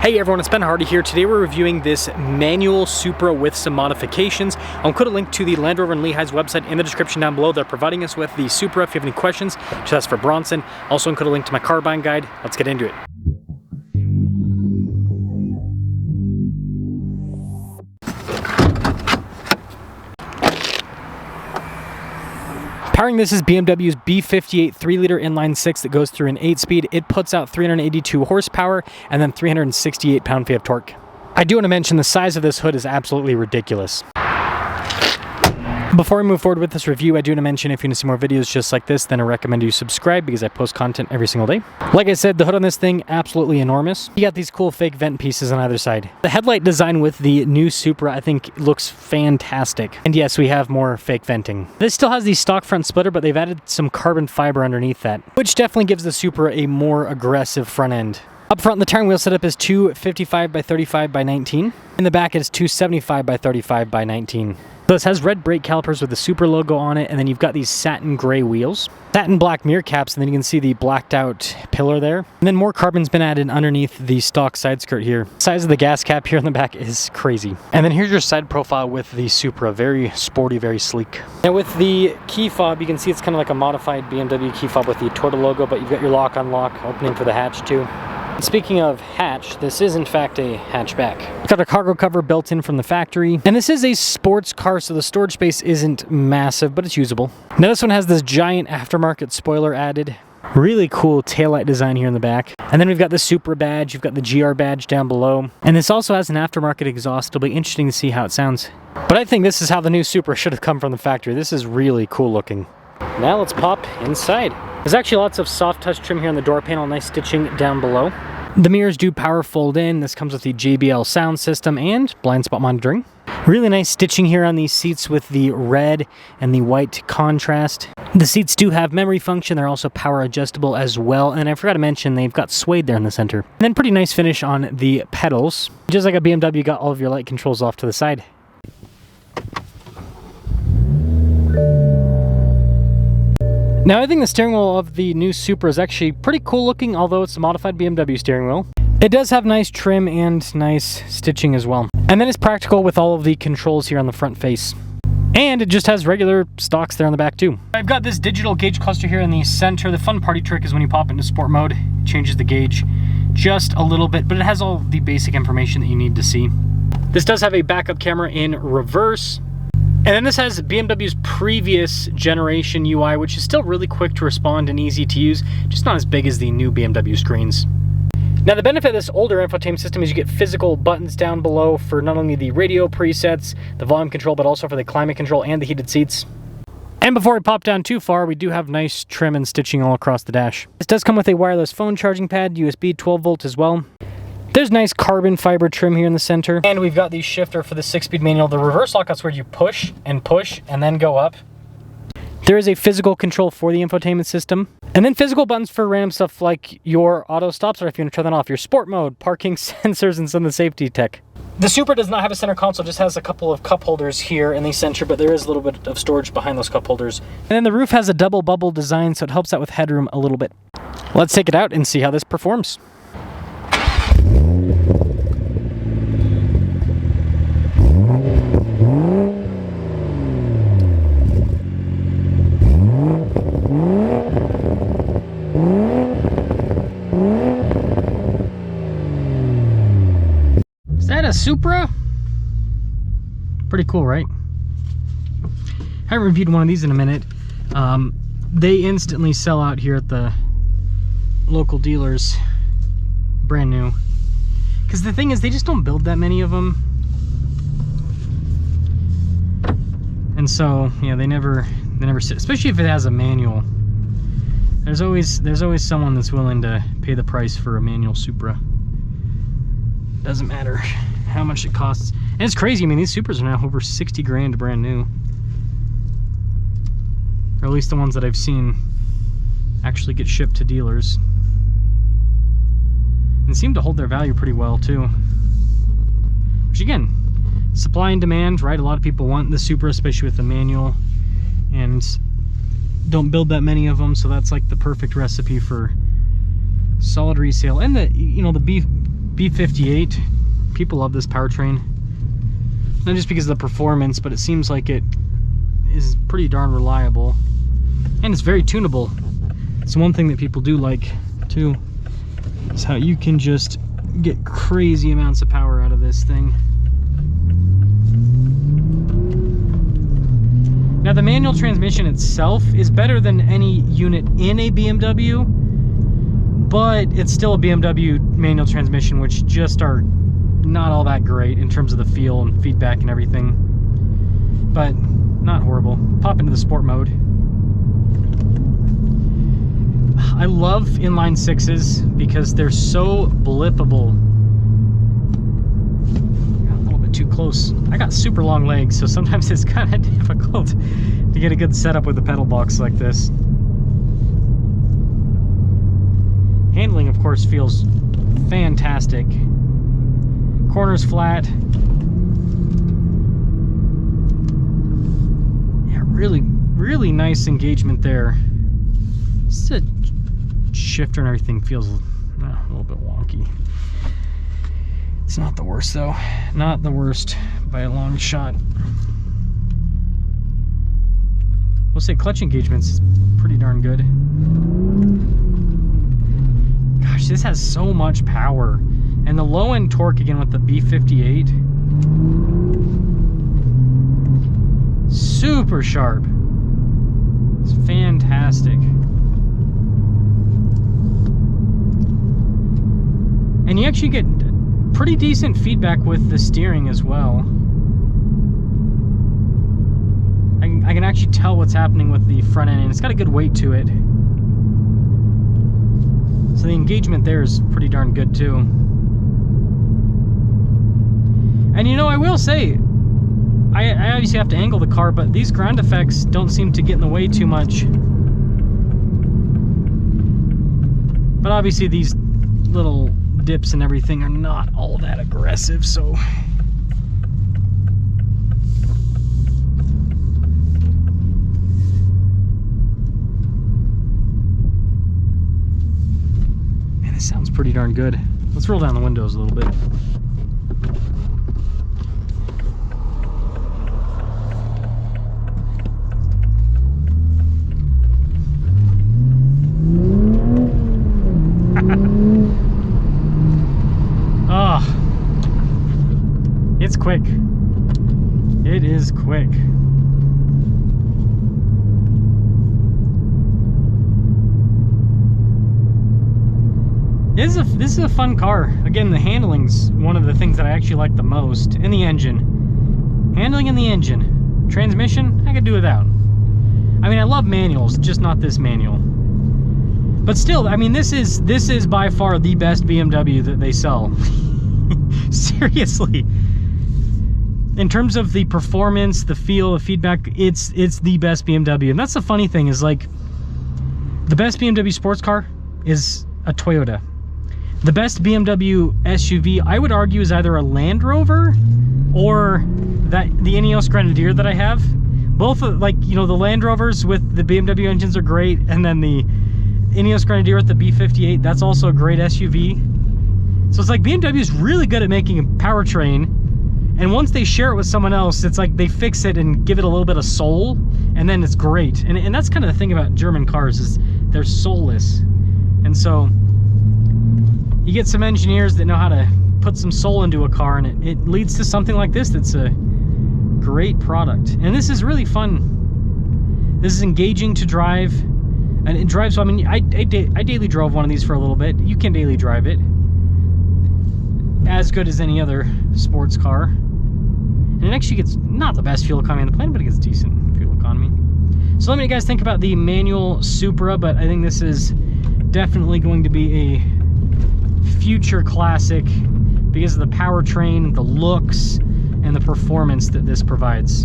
Hey everyone, it's Ben Hardy here. Today we're reviewing this manual Supra with some modifications. I'll include a link to the Land Rover and Lehigh's website in the description down below. They're providing us with the Supra. If you have any questions, just ask for Bronson. Also include a link to my car buying guide. Let's get into it. Powering this is BMW's B58 3-liter inline-six that goes through an 8-speed. It puts out 382 horsepower and then 368 pound-feet of torque. I do want to mention the size of this hood is absolutely ridiculous. Before we move forward with this review, I do want to mention if you want to see more videos just like this, then I recommend you subscribe because I post content every single day. Like I said, the hood on this thing, absolutely enormous. You got these cool fake vent pieces on either side. The headlight design with the new Supra, I think, looks fantastic. And yes, we have more fake venting. This still has the stock front splitter, but they've added some carbon fiber underneath that, which definitely gives the Supra a more aggressive front end. Up front, the tire and wheel setup is 255 by 35 by 19. In the back, it's 275 by 35 by 19. So this has red brake calipers with the Supra logo on it, and then you've got these satin gray wheels, satin black mirror caps, and then you can see the blacked out pillar there. And then more carbon's been added underneath the stock side skirt here. The size of the gas cap here on the back is crazy. And then here's your side profile with the Supra. Very sporty, very sleek. Now with the key fob, you can see it's kind of like a modified BMW key fob with the Toyota logo, but you've got your lock unlock opening for the hatch too. Speaking of hatch, this is in fact a hatchback. It's got a cargo cover built in from the factory, and this is a sports car, so the storage space isn't massive, but it's usable. Now this one has this giant aftermarket spoiler added. Really cool taillight design here in the back. And then we've got the Supra badge, you've got the GR badge down below, and this also has an aftermarket exhaust. It'll be interesting to see how it sounds. But I think this is how the new Supra should have come from the factory. This is really cool looking. Now let's pop inside. There's actually lots of soft touch trim here on the door panel, nice stitching down below. The mirrors do power fold in. This comes with the JBL sound system and blind spot monitoring. Really nice stitching here on these seats with the red and the white contrast. The seats do have memory function. They're also power adjustable as well. And I forgot to mention they've got suede there in the center. And then pretty nice finish on the pedals. Just like a BMW, you got all of your light controls off to the side. Now I think the steering wheel of the new Supra is actually pretty cool looking, although it's a modified BMW steering wheel. It does have nice trim and nice stitching as well. And then it's practical with all of the controls here on the front face. And it just has regular stocks there on the back too. I've got this digital gauge cluster here in the center. The fun party trick is when you pop into sport mode, it changes the gauge just a little bit, but it has all the basic information that you need to see. This does have a backup camera in reverse. And then this has BMW's previous generation UI, which is still really quick to respond and easy to use, just not as big as the new BMW screens. Now the benefit of this older infotainment system is you get physical buttons down below for not only the radio presets, the volume control, but also for the climate control and the heated seats. And before we pop down too far, we do have nice trim and stitching all across the dash. This does come with a wireless phone charging pad, USB 12 volt as well. There's nice carbon fiber trim here in the center. And we've got the shifter for the 6-speed manual. The reverse lock, that's where you push and then go up. There is a physical control for the infotainment system. And then physical buttons for random stuff like your auto stop start if you want to turn that off, your sport mode, parking sensors, and some of the safety tech. The Supra does not have a center console, just has a couple of cup holders here in the center, but there is a little bit of storage behind those cup holders. And then the roof has a double bubble design, so it helps out with headroom a little bit. Let's take it out and see how this performs. Is that a Supra? Pretty cool, right? I haven't reviewed one of these in a minute. They instantly sell out here at the local dealers, brand new. Because the thing is, they just don't build that many of them. And so, yeah, they never sit, especially if it has a manual. There's always someone that's willing to pay the price for a manual Supra. Doesn't matter how much it costs. And it's crazy, I mean, these Supras are now over 60 grand brand new. Or at least the ones that I've seen actually get shipped to dealers. And seem to hold their value pretty well too. Which again, supply and demand, right? A lot of people want the Supra, especially with the manual, and don't build that many of them, so that's like the perfect recipe for solid resale. And the, you know, the B58, people love this powertrain. Not just because of the performance, but it seems like it is pretty darn reliable. And it's very tunable. It's one thing that people do like too, is how you can just get crazy amounts of power out of this thing. Now the manual transmission itself is better than any unit in a BMW, but it's still a BMW manual transmission, which just are not all that great in terms of the feel and feedback and everything, but not horrible. Pop into the sport mode. I love inline sixes because they're so blippable. Got a little bit too close. I got super long legs, so sometimes it's kind of difficult to get a good setup with a pedal box like this. Handling, of course, feels fantastic. Corners flat. Yeah, really nice engagement there. Just a shifter and everything feels a little bit wonky. It's not the worst though. Not the worst by a long shot. We'll say clutch engagements is pretty darn good. Gosh, this has so much power. And the low end torque again with the B58. Super sharp. It's fantastic. And you actually get pretty decent feedback with the steering as well. I can actually tell what's happening with the front end, and it's got a good weight to it. So the engagement there is pretty darn good too. And you know, I will say, I obviously have to angle the car, but these ground effects don't seem to get in the way too much. But obviously these little dips and everything are not all that aggressive, so man, this sounds pretty darn good. Let's roll down the windows a little bit. It's quick. It is quick. This is a fun car. Again, the handling's one of the things that I actually like the most. And the engine. Handling in the engine. Transmission, I could do without. I mean, I love manuals, just not this manual. But still, I mean, this is by far the best BMW that they sell. Seriously. In terms of the performance, the feel, the feedback, it's the best BMW. And that's the funny thing, is like, the best BMW sports car is a Toyota. The best BMW SUV, I would argue, is either a Land Rover or the Ineos Grenadier that I have. Both, like, you know, the Land Rovers with the BMW engines are great, and then the Ineos Grenadier with the B58, that's also a great SUV. So it's like BMW is really good at making a powertrain, and once they share it with someone else, it's like they fix it and give it a little bit of soul, and then it's great. And that's kind of the thing about German cars, is they're soulless. And so you get some engineers that know how to put some soul into a car, and it leads to something like this that's a great product. And this is really fun. This is engaging to drive, and it drives, I mean, I daily drove one of these for a little bit. You can daily drive it. As good as any other sports car. And it actually gets not the best fuel economy on the planet, but it gets decent fuel economy. So let me know, guys, think about the manual Supra, but I think this is definitely going to be a future classic because of the powertrain, the looks, and the performance that this provides.